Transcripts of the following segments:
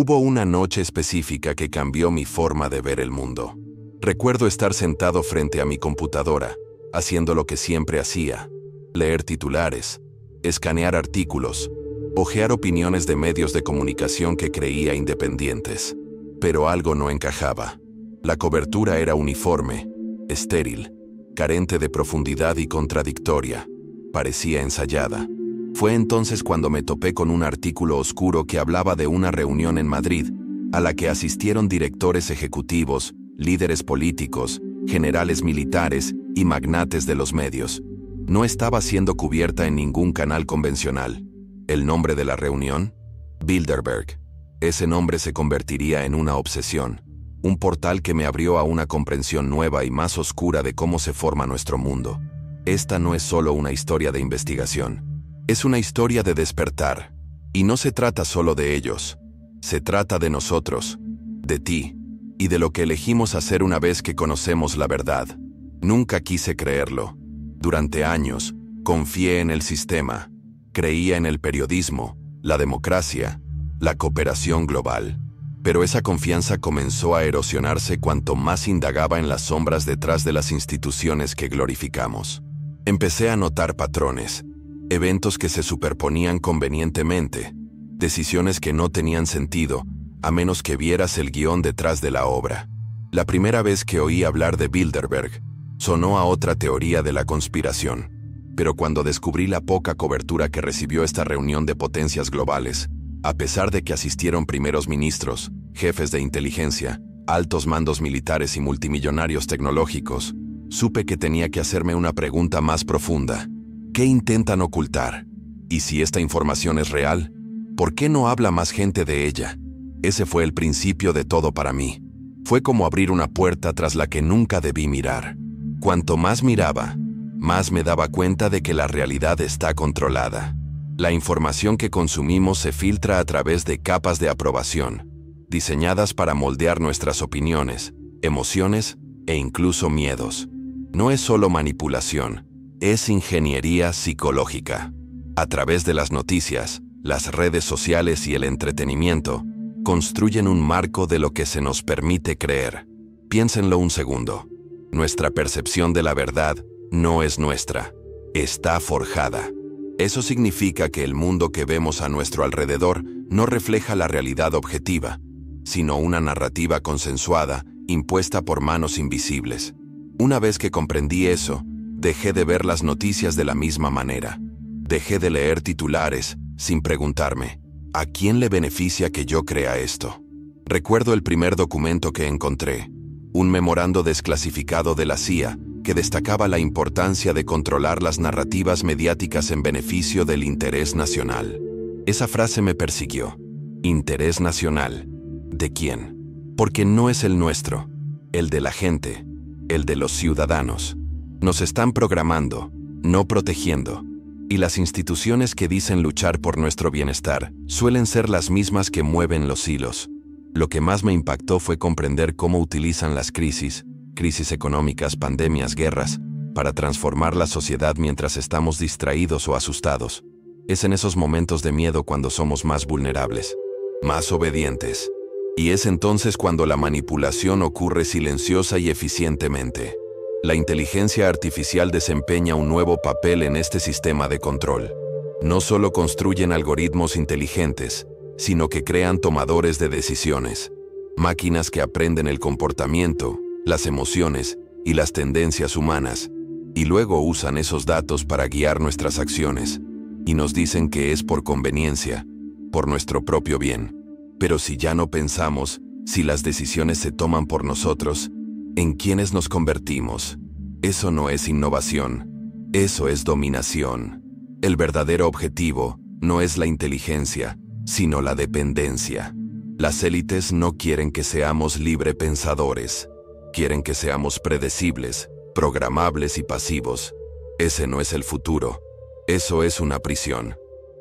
Hubo una noche específica que cambió mi forma de ver el mundo. Recuerdo estar sentado frente a mi computadora, haciendo lo que siempre hacía: leer titulares, escanear artículos, hojear opiniones de medios de comunicación que creía independientes. Pero algo no encajaba. La cobertura era uniforme, estéril, carente de profundidad y contradictoria. Parecía ensayada. Fue entonces cuando me topé con un artículo oscuro que hablaba de una reunión en Madrid, a la que asistieron directores ejecutivos, líderes políticos, generales militares y magnates de los medios. No estaba siendo cubierta en ningún canal convencional. ¿El nombre de la reunión? Bilderberg. Ese nombre se convertiría en una obsesión, un portal que me abrió a una comprensión nueva y más oscura de cómo se forma nuestro mundo. Esta no es solo una historia de investigación. Es una historia de despertar. Y no se trata solo de ellos. Se trata de nosotros, de ti, y de lo que elegimos hacer una vez que conocemos la verdad. Nunca quise creerlo. Durante años, confié en el sistema. Creía en el periodismo, la democracia, la cooperación global. Pero esa confianza comenzó a erosionarse cuanto más indagaba en las sombras detrás de las instituciones que glorificamos. Empecé a notar patrones, eventos que se superponían convenientemente, decisiones que no tenían sentido, a menos que vieras el guión detrás de la obra. La primera vez que oí hablar de Bilderberg, sonó a otra teoría de la conspiración. Pero cuando descubrí la poca cobertura que recibió esta reunión de potencias globales, a pesar de que asistieron primeros ministros, jefes de inteligencia, altos mandos militares y multimillonarios tecnológicos, supe que tenía que hacerme una pregunta más profunda. ¿Qué intentan ocultar? Y si esta información es real, ¿por qué no habla más gente de ella? Ese fue el principio de todo para mí. Fue como abrir una puerta tras la que nunca debí mirar. Cuanto más miraba, más me daba cuenta de que la realidad está controlada. La información que consumimos se filtra a través de capas de aprobación, diseñadas para moldear nuestras opiniones, emociones e incluso miedos. No es solo manipulación, es ingeniería psicológica. A través de las noticias, las redes sociales y el entretenimiento, construyen un marco de lo que se nos permite creer. Piénsenlo un segundo. Nuestra percepción de la verdad no es nuestra, está forjada. Eso significa que el mundo que vemos a nuestro alrededor no refleja la realidad objetiva, sino una narrativa consensuada, impuesta por manos invisibles. Una vez que comprendí eso, dejé de ver las noticias de la misma manera. Dejé de leer titulares, sin preguntarme, ¿a quién le beneficia que yo crea esto? Recuerdo el primer documento que encontré, un memorando desclasificado de la CIA, que destacaba la importancia de controlar las narrativas mediáticas en beneficio del interés nacional. Esa frase me persiguió. ¿Interés nacional? ¿De quién? Porque no es el nuestro, el de la gente, el de los ciudadanos. Nos están programando, no protegiendo. Y las instituciones que dicen luchar por nuestro bienestar suelen ser las mismas que mueven los hilos. Lo que más me impactó fue comprender cómo utilizan las crisis económicas, pandemias, guerras, para transformar la sociedad mientras estamos distraídos o asustados. Es en esos momentos de miedo cuando somos más vulnerables, más obedientes. Y es entonces cuando la manipulación ocurre silenciosa y eficientemente. La inteligencia artificial desempeña un nuevo papel en este sistema de control. No solo construyen algoritmos inteligentes, sino que crean tomadores de decisiones, máquinas que aprenden el comportamiento, las emociones y las tendencias humanas, y luego usan esos datos para guiar nuestras acciones, y nos dicen que es por conveniencia, por nuestro propio bien. Pero si ya no pensamos, si las decisiones se toman por nosotros, ¿en quiénes nos convertimos? Eso no es innovación, eso es dominación. El verdadero objetivo no es la inteligencia, sino la dependencia. Las élites no quieren que seamos librepensadores. Quieren que seamos predecibles, programables y pasivos. Ese no es el futuro. Eso es una prisión.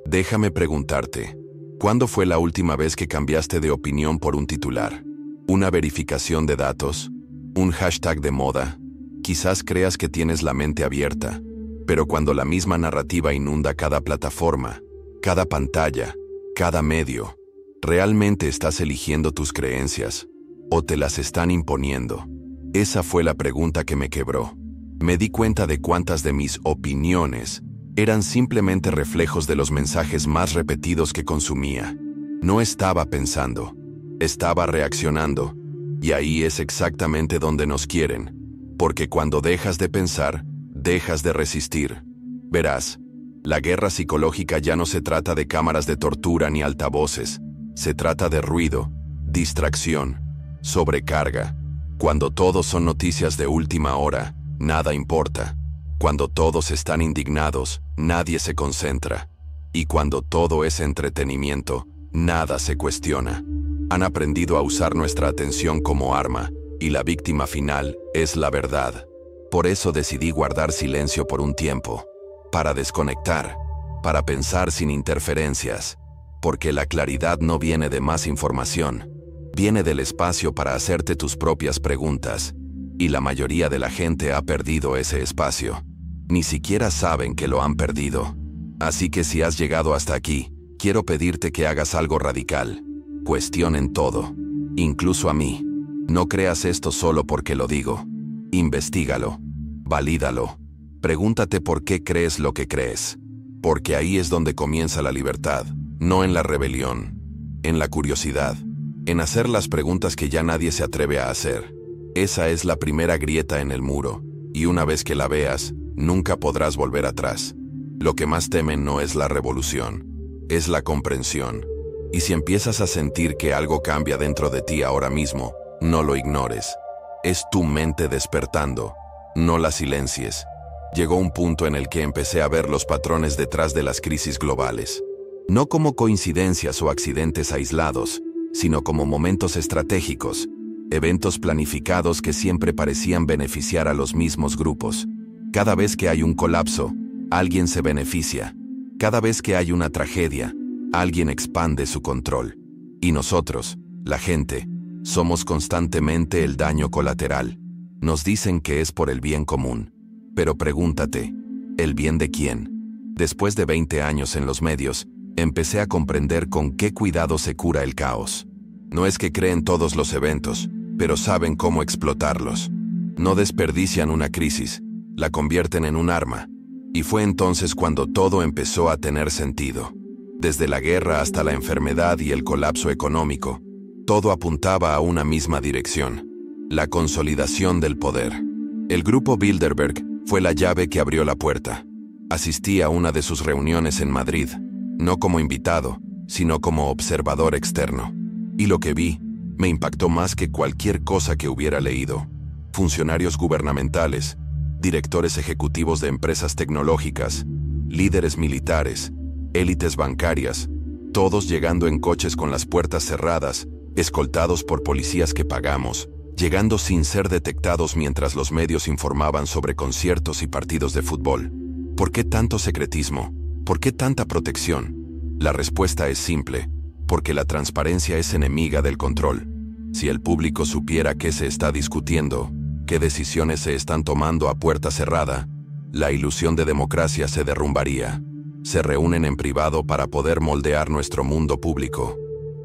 Déjame preguntarte, ¿cuándo fue la última vez que cambiaste de opinión por un titular? ¿Una verificación de datos? ¿Un hashtag de moda? Quizás creas que tienes la mente abierta, pero cuando la misma narrativa inunda cada plataforma, cada pantalla, cada medio, ¿Realmente estás eligiendo tus creencias o te las están imponiendo? Esa fue la pregunta que me quebró. Me di cuenta de cuántas de mis opiniones eran simplemente reflejos de los mensajes más repetidos que consumía. No estaba pensando, estaba reaccionando. Y ahí es exactamente donde nos quieren. Porque cuando dejas de pensar, dejas de resistir. Verás, la guerra psicológica ya no se trata de cámaras de tortura ni altavoces. Se trata de ruido, distracción, sobrecarga. Cuando todos son noticias de última hora, nada importa. Cuando todos están indignados, nadie se concentra. Y cuando todo es entretenimiento, nada se cuestiona. Han aprendido a usar nuestra atención como arma, y la víctima final es la verdad. Por eso decidí guardar silencio por un tiempo, para desconectar, para pensar sin interferencias, porque la claridad no viene de más información, viene del espacio para hacerte tus propias preguntas, y la mayoría de la gente ha perdido ese espacio. Ni siquiera saben que lo han perdido. Así que si has llegado hasta aquí, quiero pedirte que hagas algo radical. Cuestionen todo, incluso a mí. No creas esto solo porque lo digo. Investígalo, valídalo. Pregúntate por qué crees lo que crees. Porque ahí es donde comienza la libertad, no en la rebelión, en la curiosidad, en hacer las preguntas que ya nadie se atreve a hacer. Esa es la primera grieta en el muro, y una vez que la veas, nunca podrás volver atrás. Lo que más temen no es la revolución, es la comprensión. Y si empiezas a sentir que algo cambia dentro de ti ahora mismo, no lo ignores. Es tu mente despertando, no la silencies. Llegó un punto en el que empecé a ver los patrones detrás de las crisis globales. No como coincidencias o accidentes aislados, sino como momentos estratégicos, eventos planificados que siempre parecían beneficiar a los mismos grupos. Cada vez que hay un colapso, alguien se beneficia. Cada vez que hay una tragedia, alguien expande su control. Y nosotros, la gente, somos constantemente el daño colateral. Nos dicen que es por el bien común. Pero pregúntate, ¿el bien de quién? Después de 20 años en los medios, empecé a comprender con qué cuidado se cura el caos. No es que creen todos los eventos, pero saben cómo explotarlos. No desperdician una crisis, la convierten en un arma. Y fue entonces cuando todo empezó a tener sentido. Desde la guerra hasta la enfermedad y el colapso económico, todo apuntaba a una misma dirección: la consolidación del poder. El grupo Bilderberg fue la llave que abrió la puerta. Asistí a una de sus reuniones en Madrid, no como invitado, sino como observador externo. Y lo que vi me impactó más que cualquier cosa que hubiera leído. Funcionarios gubernamentales, directores ejecutivos de empresas tecnológicas, líderes militares, élites bancarias, todos llegando en coches con las puertas cerradas, escoltados por policías que pagamos, llegando sin ser detectados mientras los medios informaban sobre conciertos y partidos de fútbol. ¿Por qué tanto secretismo? ¿Por qué tanta protección? La respuesta es simple: porque la transparencia es enemiga del control. Si el público supiera qué se está discutiendo, qué decisiones se están tomando a puerta cerrada, la ilusión de democracia se derrumbaría. Se reúnen en privado para poder moldear nuestro mundo público.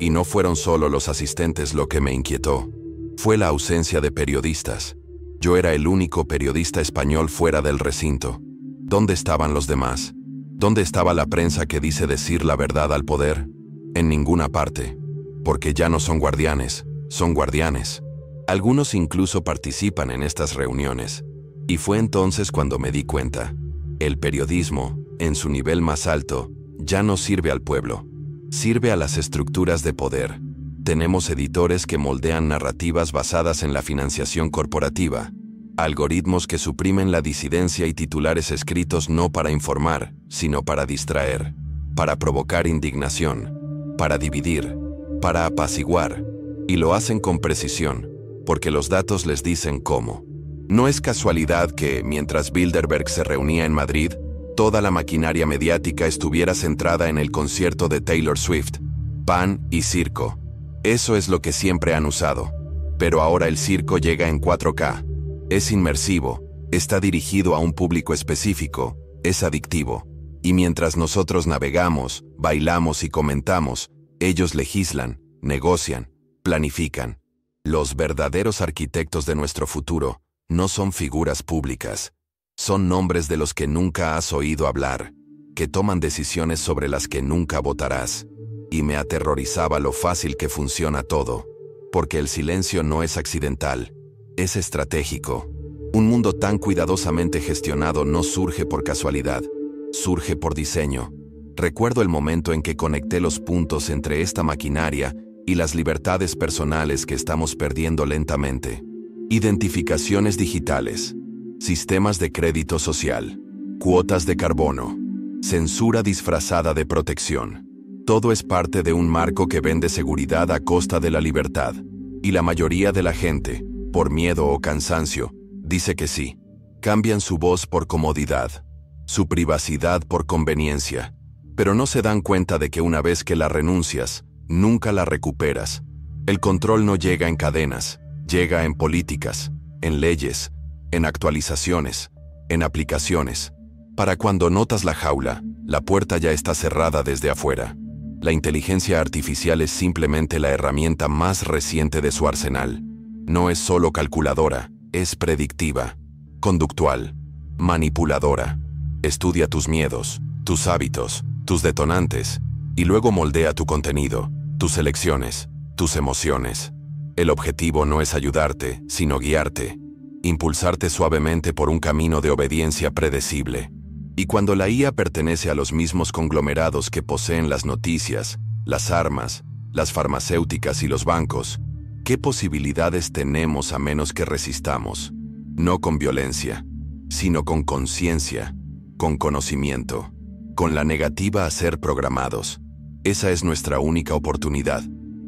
Y no fueron solo los asistentes lo que me inquietó. Fue la ausencia de periodistas. Yo era el único periodista español fuera del recinto. ¿Dónde estaban los demás? ¿Dónde estaba la prensa que dice decir la verdad al poder? En ninguna parte. Porque ya no son guardianes, son guardianes. Algunos incluso participan en estas reuniones. Y fue entonces cuando me di cuenta. El periodismo, en su nivel más alto, ya no sirve al pueblo. Sirve a las estructuras de poder. Tenemos editores que moldean narrativas basadas en la financiación corporativa, algoritmos que suprimen la disidencia y titulares escritos no para informar, sino para distraer, para provocar indignación, para dividir, para apaciguar, y lo hacen con precisión, porque los datos les dicen cómo. No es casualidad que, mientras Bilderberg se reunía en Madrid, toda la maquinaria mediática estuviera centrada en el concierto de Taylor Swift, pan y circo. Eso es lo que siempre han usado. Pero ahora el circo llega en 4K. Es inmersivo, está dirigido a un público específico, es adictivo. Y mientras nosotros navegamos, bailamos y comentamos, Ellos legislan, negocian, planifican. Los verdaderos arquitectos de nuestro futuro no son figuras públicas. Son nombres de los que nunca has oído hablar, que toman decisiones sobre las que nunca votarás. Y me aterrorizaba lo fácil que funciona todo, porque el silencio no es accidental, es estratégico. Un mundo tan cuidadosamente gestionado no surge por casualidad, surge por diseño. Recuerdo el momento en que conecté los puntos entre esta maquinaria y las libertades personales que estamos perdiendo lentamente. Identificaciones digitales, sistemas de crédito social, cuotas de carbono, censura disfrazada de protección. Todo es parte de un marco que vende seguridad a costa de la libertad. Y la mayoría de la gente, por miedo o cansancio, dice que sí. Cambian su voz por comodidad, su privacidad por conveniencia. Pero no se dan cuenta de que una vez que la renuncias, nunca la recuperas. El control no llega en cadenas, llega en políticas, en leyes, en actualizaciones, en aplicaciones. Para cuando notas la jaula, la puerta ya está cerrada desde afuera. La inteligencia artificial es simplemente la herramienta más reciente de su arsenal. No es solo calculadora, es predictiva, conductual, manipuladora. Estudia tus miedos, tus hábitos, tus detonantes, y luego moldea tu contenido, tus elecciones, tus emociones. El objetivo no es ayudarte, sino guiarte, impulsarte suavemente por un camino de obediencia predecible. Y cuando la IA pertenece a los mismos conglomerados que poseen las noticias, las armas, las farmacéuticas y los bancos, ¿qué posibilidades tenemos a menos que resistamos? No con violencia, sino con conciencia, con conocimiento, con la negativa a ser programados. Esa es nuestra única oportunidad,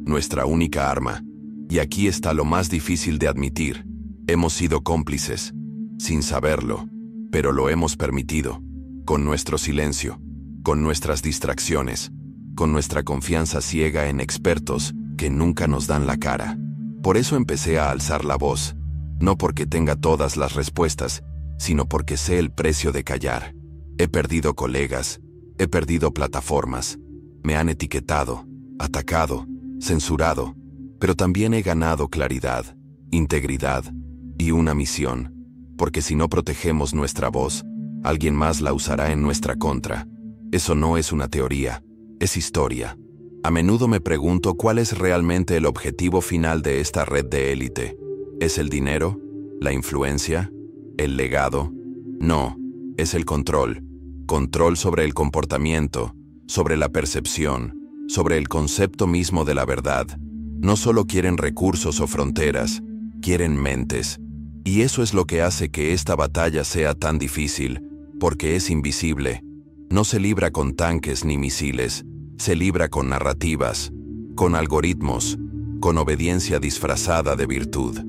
nuestra única arma. Y aquí está lo más difícil de admitir. Hemos sido cómplices, sin saberlo, pero lo hemos permitido, con nuestro silencio, con nuestras distracciones, con nuestra confianza ciega en expertos que nunca nos dan la cara. Por eso empecé a alzar la voz, no porque tenga todas las respuestas, sino porque sé el precio de callar. He perdido colegas, he perdido plataformas, me han etiquetado, atacado, censurado, pero también he ganado claridad, integridad y una misión, porque si no protegemos nuestra voz, alguien más la usará en nuestra contra. Eso no es una teoría, es historia. A menudo me pregunto cuál es realmente el objetivo final de esta red de élite. ¿Es el dinero? ¿La influencia? ¿El legado? No, es el control. Control sobre el comportamiento, sobre la percepción, sobre el concepto mismo de la verdad. No solo quieren recursos o fronteras, quieren mentes. Y eso es lo que hace que esta batalla sea tan difícil, porque es invisible. No se libra con tanques ni misiles, se libra con narrativas, con algoritmos, con obediencia disfrazada de virtud.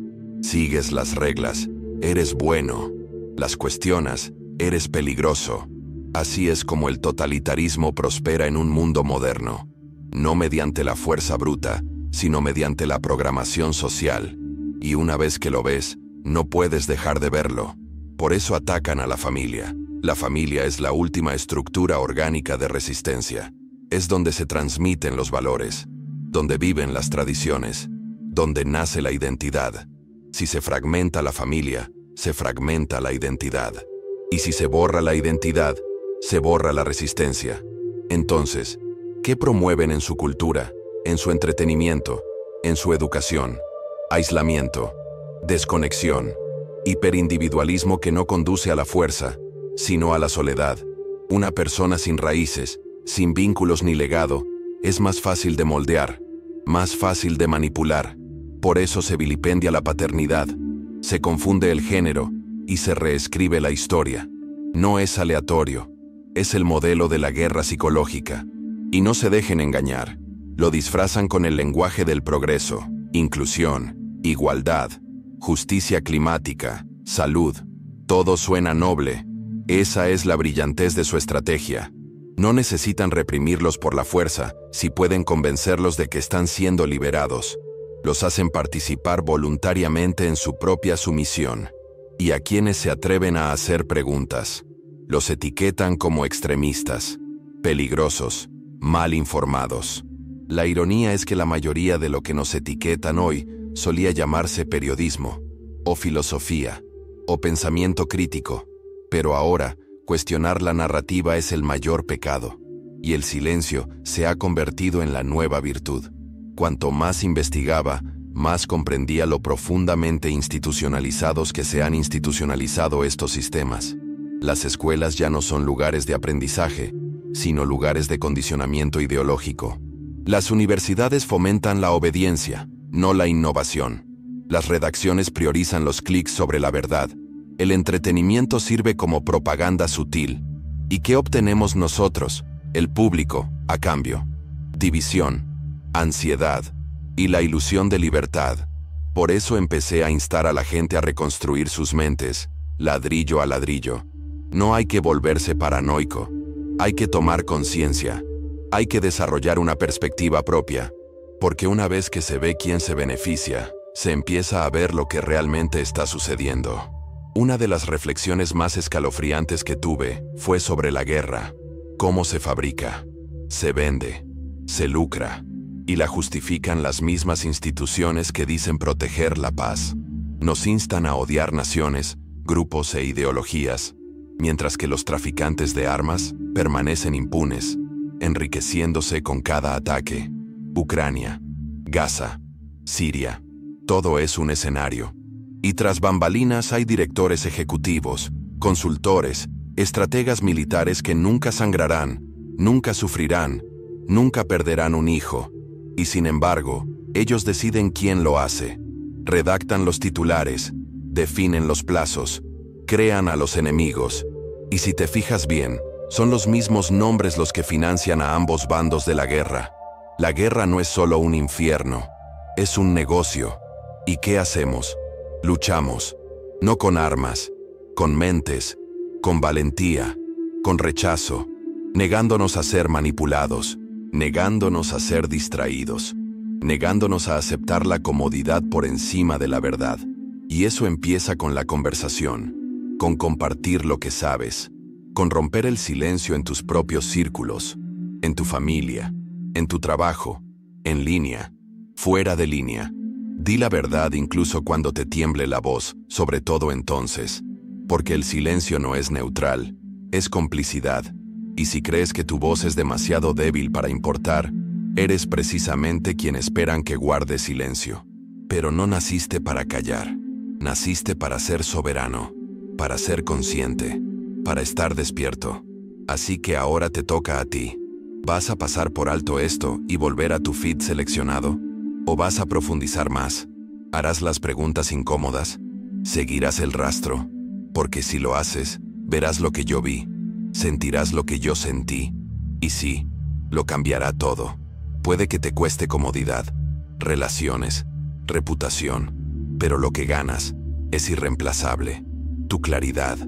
Sigues las reglas, eres bueno. Las cuestionas, eres peligroso. Así es como el totalitarismo prospera en un mundo moderno. No mediante la fuerza bruta, sino mediante la programación social. Y una vez que lo ves, no puedes dejar de verlo. Por eso atacan a la familia. La familia es la última estructura orgánica de resistencia. Es donde se transmiten los valores, donde viven las tradiciones, donde nace la identidad. Si se fragmenta la familia, se fragmenta la identidad. Y si se borra la identidad, se borra la resistencia. Entonces, ¿qué promueven en su cultura, en su entretenimiento, en su educación? Aislamiento, desconexión, hiperindividualismo que no conduce a la fuerza, sino a la soledad. Una persona sin raíces, sin vínculos ni legado, es más fácil de moldear, más fácil de manipular. Por eso se vilipendia la paternidad, se confunde el género y se reescribe la historia. No es aleatorio, es el modelo de la guerra psicológica. Y no se dejen engañar, lo disfrazan con el lenguaje del progreso, inclusión, igualdad, justicia climática, salud. Todo suena noble. Esa es la brillantez de su estrategia. No necesitan reprimirlos por la fuerza si pueden convencerlos de que están siendo liberados. Los hacen participar voluntariamente en su propia sumisión. Y a quienes se atreven a hacer preguntas, los etiquetan como extremistas, peligrosos, mal informados. La ironía es que la mayoría de lo que nos etiquetan hoy solía llamarse periodismo, o filosofía, o pensamiento crítico, pero ahora cuestionar la narrativa es el mayor pecado, y el silencio se ha convertido en la nueva virtud. Cuanto más investigaba, más comprendía lo profundamente institucionalizados que se han institucionalizado estos sistemas. Las escuelas ya no son lugares de aprendizaje, sino lugares de condicionamiento ideológico. Las universidades fomentan la obediencia, no la innovación. Las redacciones priorizan los clics sobre la verdad. El entretenimiento sirve como propaganda sutil. ¿Y qué obtenemos nosotros, el público, a cambio? División, ansiedad y la ilusión de libertad. Por eso empecé a instar a la gente a reconstruir sus mentes, ladrillo a ladrillo. No hay que volverse paranoico. Hay que tomar conciencia. Hay que desarrollar una perspectiva propia, porque una vez que se ve quién se beneficia, se empieza a ver lo que realmente está sucediendo. Una de las reflexiones más escalofriantes que tuve fue sobre la guerra. Cómo se fabrica, se vende, se lucra, y la justifican las mismas instituciones que dicen proteger la paz. Nos instan a odiar naciones, grupos e ideologías, mientras que los traficantes de armas permanecen impunes, enriqueciéndose con cada ataque. Ucrania, Gaza, Siria, todo es un escenario. Y tras bambalinas hay directores ejecutivos, consultores, estrategas militares que nunca sangrarán, nunca sufrirán, nunca perderán un hijo. Y sin embargo, ellos deciden quién lo hace. Redactan los titulares, definen los plazos, crean a los enemigos. Y si te fijas bien, son los mismos nombres los que financian a ambos bandos de la guerra. La guerra no es solo un infierno, es un negocio. ¿Y qué hacemos? Luchamos, no con armas, con mentes, con valentía, con rechazo, negándonos a ser manipulados, negándonos a ser distraídos, negándonos a aceptar la comodidad por encima de la verdad. Y eso empieza con la conversación, con compartir lo que sabes, con romper el silencio en tus propios círculos, en tu familia, en tu trabajo, en línea, fuera de línea. Di la verdad incluso cuando te tiemble la voz, sobre todo entonces, porque el silencio no es neutral, es complicidad. Y si crees que tu voz es demasiado débil para importar, eres precisamente quien esperan que guarde silencio. Pero no naciste para callar, naciste para ser soberano, para ser consciente, para estar despierto. Así que ahora te toca a ti. ¿Vas a pasar por alto esto y volver a tu feed seleccionado? ¿O vas a profundizar más? ¿Harás las preguntas incómodas? ¿Seguirás el rastro? Porque si lo haces, verás lo que yo vi, sentirás lo que yo sentí. Y sí, lo cambiará todo. Puede que te cueste comodidad, relaciones, reputación, pero lo que ganas es irreemplazable. Tu claridad,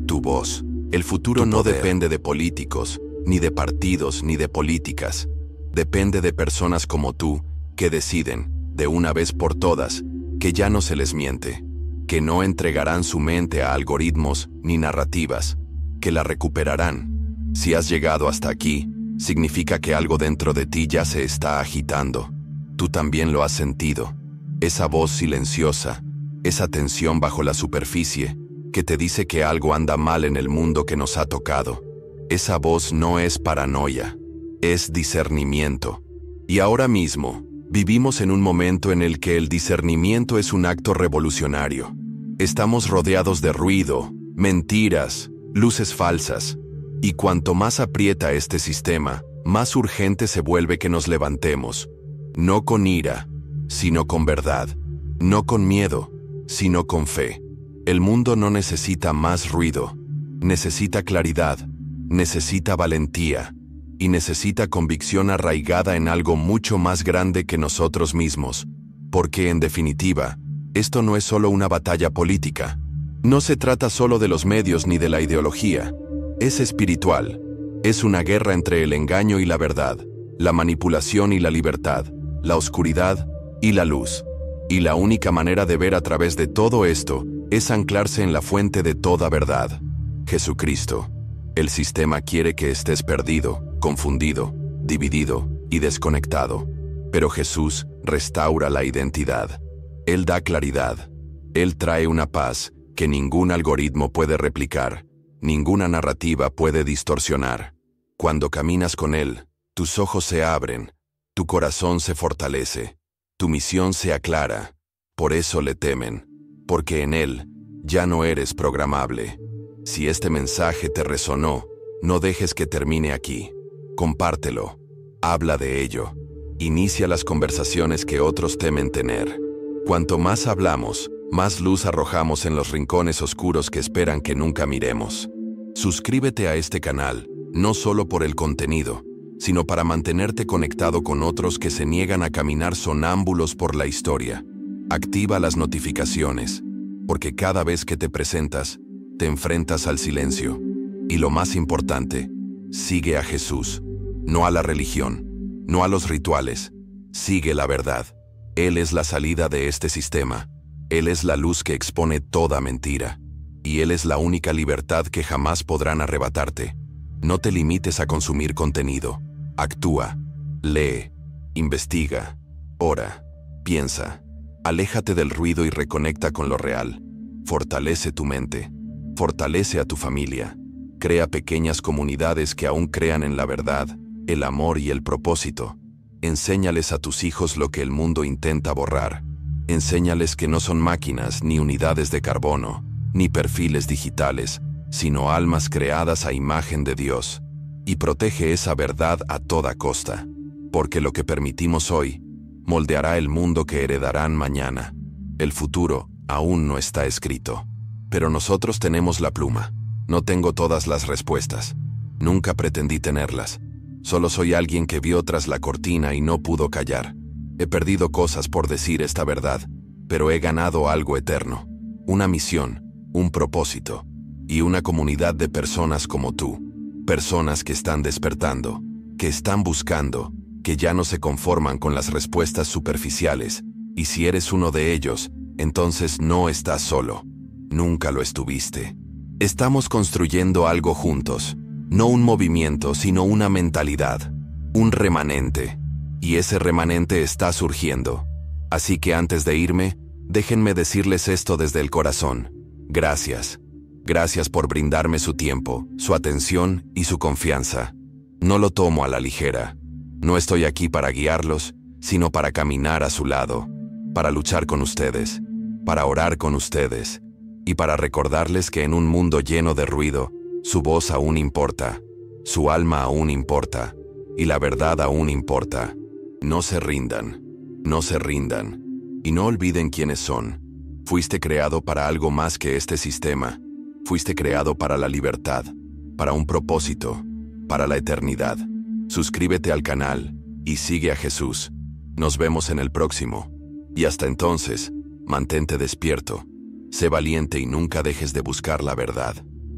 tu voz. El futuro no depende de políticos, ni de partidos, ni de políticas. Depende de personas como tú, que deciden, de una vez por todas, que ya no se les miente, que no entregarán su mente a algoritmos ni narrativas, que la recuperarán. Si has llegado hasta aquí, significa que algo dentro de ti ya se está agitando. Tú también lo has sentido. Esa voz silenciosa, esa tensión bajo la superficie, que te dice que algo anda mal en el mundo que nos ha tocado. Esa voz no es paranoia, es discernimiento. Y ahora mismo, vivimos en un momento en el que el discernimiento es un acto revolucionario. Estamos rodeados de ruido, mentiras, luces falsas. Y cuanto más aprieta este sistema, más urgente se vuelve que nos levantemos. No con ira, sino con verdad. No con miedo, sino con fe. El mundo no necesita más ruido. Necesita claridad, necesita valentía y necesita convicción arraigada en algo mucho más grande que nosotros mismos. Porque, en definitiva, esto no es solo una batalla política. No se trata solo de los medios ni de la ideología. Es espiritual. Es una guerra entre el engaño y la verdad, la manipulación y la libertad, la oscuridad y la luz. Y la única manera de ver a través de todo esto es anclarse en la fuente de toda verdad, Jesucristo. El sistema quiere que estés perdido, confundido, dividido, y desconectado. Pero Jesús restaura la identidad. Él da claridad. Él trae una paz que ningún algoritmo puede replicar, ninguna narrativa puede distorsionar. Cuando caminas con Él, tus ojos se abren, tu corazón se fortalece, tu misión se aclara. Por eso le temen, porque en Él ya no eres programable. Si este mensaje te resonó, no dejes que termine aquí. Compártelo, habla de ello, inicia las conversaciones que otros temen tener. Cuanto más hablamos, más luz arrojamos en los rincones oscuros que esperan que nunca miremos. Suscríbete a este canal, no solo por el contenido, sino para mantenerte conectado con otros que se niegan a caminar sonámbulos por la historia. Activa las notificaciones, porque cada vez que te presentas, te enfrentas al silencio. Y lo más importante, sigue a Jesús, no a la religión, no a los rituales. Sigue la verdad. Él es la salida de este sistema. Él es la luz que expone toda mentira. Y Él es la única libertad que jamás podrán arrebatarte. No te limites a consumir contenido. Actúa, lee, investiga, ora, piensa. Aléjate del ruido y reconecta con lo real. Fortalece tu mente. Fortalece a tu familia. Crea pequeñas comunidades que aún crean en la verdad, el amor y el propósito. Enséñales a tus hijos lo que el mundo intenta borrar. Enséñales que no son máquinas ni unidades de carbono, ni perfiles digitales, sino almas creadas a imagen de Dios. Y protege esa verdad a toda costa, porque lo que permitimos hoy moldeará el mundo que heredarán mañana. El futuro aún no está escrito, pero nosotros tenemos la pluma. No tengo todas las respuestas. Nunca pretendí tenerlas. Solo soy alguien que vio tras la cortina y no pudo callar. He perdido cosas por decir esta verdad, pero he ganado algo eterno. Una misión, un propósito y una comunidad de personas como tú. Personas que están despertando, que están buscando, que ya no se conforman con las respuestas superficiales. Y si eres uno de ellos, entonces no estás solo. Nunca lo estuviste. Estamos construyendo algo juntos. No un movimiento, sino una mentalidad. Un remanente. Y ese remanente está surgiendo. Así que antes de irme, déjenme decirles esto desde el corazón. Gracias. Gracias por brindarme su tiempo, su atención y su confianza. No lo tomo a la ligera. No estoy aquí para guiarlos, sino para caminar a su lado, para luchar con ustedes, para orar con ustedes, y para recordarles que en un mundo lleno de ruido, su voz aún importa, su alma aún importa, y la verdad aún importa. No se rindan, no se rindan, y no olviden quiénes son. Fuiste creado para algo más que este sistema. Fuiste creado para la libertad, para un propósito, para la eternidad. Suscríbete al canal y sigue a Jesús. Nos vemos en el próximo. Y hasta entonces, mantente despierto, sé valiente y nunca dejes de buscar la verdad.